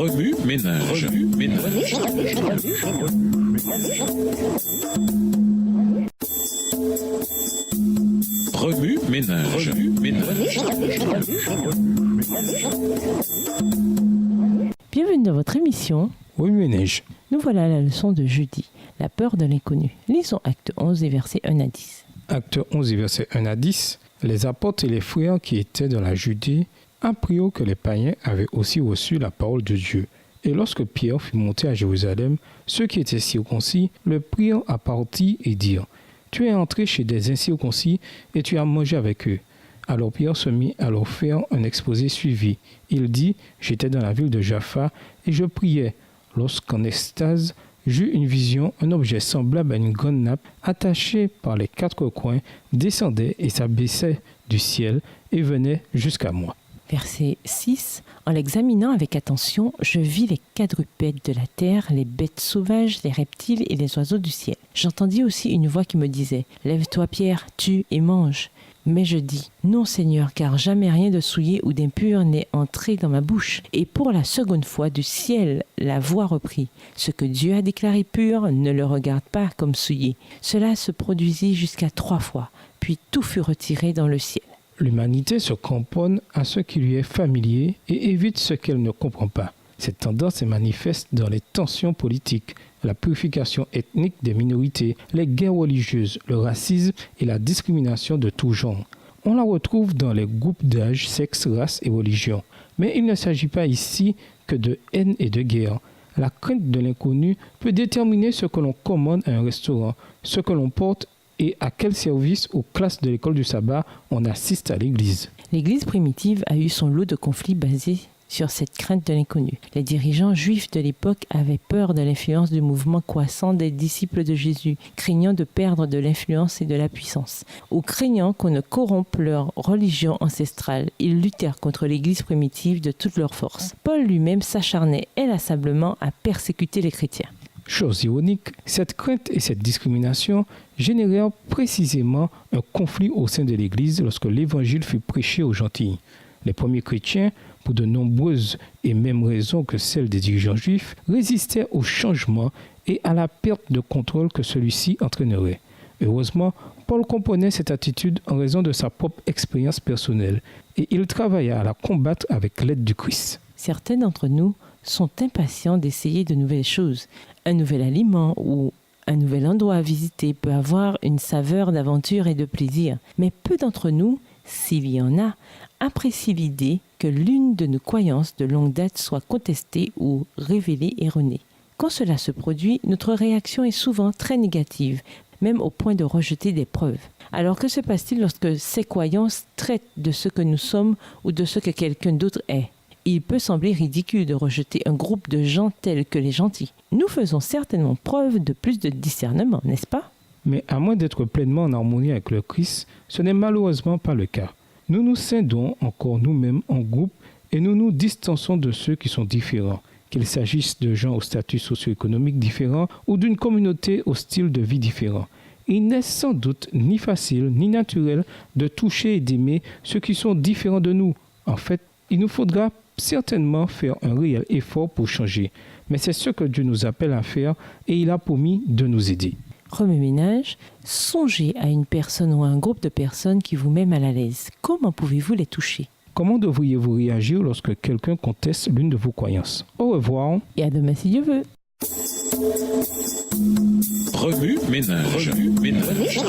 Remue ménage. Remue ménage. Bienvenue dans votre émission Remue ménage. Nous voilà à la leçon de jeudi, la peur de l'inconnu. Lisons acte 11 et versets 1 à 10. Acte 11 et versets 1 à 10. Les apôtres et les frères qui étaient dans la Judée apprirent que les païens avaient aussi reçu la parole de Dieu. Et lorsque Pierre fut monté à Jérusalem, ceux qui étaient circoncis le prirent à partie et dirent : Tu es entré chez des incirconcis et tu as mangé avec eux. Alors Pierre se mit à leur faire un exposé suivi. Il dit : J'étais dans la ville de Jaffa et je priais. Lorsqu'en extase, j'eus une vision, un objet semblable à une grande nappe, attaché par les quatre coins, descendait et s'abaissait du ciel et venait jusqu'à moi. Verset 6. En l'examinant avec attention, je vis les quadrupèdes de la terre, les bêtes sauvages, les reptiles et les oiseaux du ciel. J'entendis aussi une voix qui me disait : Lève-toi, Pierre, tue et mange. Mais je dis : Non, Seigneur, car jamais rien de souillé ou d'impur n'est entré dans ma bouche. Et pour la seconde fois du ciel, la voix reprit : Ce que Dieu a déclaré pur, ne le regarde pas comme souillé. Cela se produisit jusqu'à 3 fois, puis tout fut retiré dans le ciel. L'humanité se cramponne à ce qui lui est familier et évite ce qu'elle ne comprend pas. Cette tendance est manifeste dans les tensions politiques, la purification ethnique des minorités, les guerres religieuses, le racisme et la discrimination de tout genre. On la retrouve dans les groupes d'âge, sexe, race et religion. Mais il ne s'agit pas ici que de haine et de guerre. La crainte de l'inconnu peut déterminer ce que l'on commande à un restaurant, ce que l'on porte et à quel service aux classes de l'école du sabbat on assiste à l'église. L'Église primitive a eu son lot de conflits basés sur cette crainte de l'inconnu. Les dirigeants juifs de l'époque avaient peur de l'influence du mouvement croissant des disciples de Jésus, craignant de perdre de l'influence et de la puissance, ou craignant qu'on ne corrompe leur religion ancestrale. Ils luttèrent contre l'Église primitive de toute leur force. Paul lui-même s'acharnait inlassablement à persécuter les chrétiens. Chose ironique, cette crainte et cette discrimination générèrent précisément un conflit au sein de l'Église lorsque l'Évangile fut prêché aux gentils. Les premiers chrétiens, pour de nombreuses et mêmes raisons que celles des dirigeants juifs, résistaient au changement et à la perte de contrôle que celui-ci entraînerait. Heureusement, Paul comprenait cette attitude en raison de sa propre expérience personnelle et il travailla à la combattre avec l'aide du Christ. Certains d'entre nous sont impatients d'essayer de nouvelles choses. Un nouvel aliment ou un nouvel endroit à visiter peut avoir une saveur d'aventure et de plaisir. Mais peu d'entre nous, s'il y en a, apprécient l'idée que l'une de nos croyances de longue date soit contestée ou révélée erronée. Quand cela se produit, notre réaction est souvent très négative, même au point de rejeter des preuves. Alors que se passe-t-il lorsque ces croyances traitent de ce que nous sommes ou de ce que quelqu'un d'autre est ? Il peut sembler ridicule de rejeter un groupe de gens tels que les gentils. Nous faisons certainement preuve de plus de discernement, n'est-ce pas ? Mais à moins d'être pleinement en harmonie avec le Christ, ce n'est malheureusement pas le cas. Nous nous scindons encore nous-mêmes en groupe et nous nous distançons de ceux qui sont différents, qu'il s'agisse de gens au statut socio-économique différent ou d'une communauté au style de vie différent. Il n'est sans doute ni facile ni naturel de toucher et d'aimer ceux qui sont différents de nous. En fait, il nous faudra certainement faire un réel effort pour changer. Mais c'est ce que Dieu nous appelle à faire et il a promis de nous aider. Remue ménage, songez à une personne ou à un groupe de personnes qui vous met mal à l'aise. Comment pouvez-vous les toucher ? Comment devriez-vous réagir lorsque quelqu'un conteste l'une de vos croyances ? Au revoir. Et à demain si Dieu veut. Remue ménage. Remue ménage.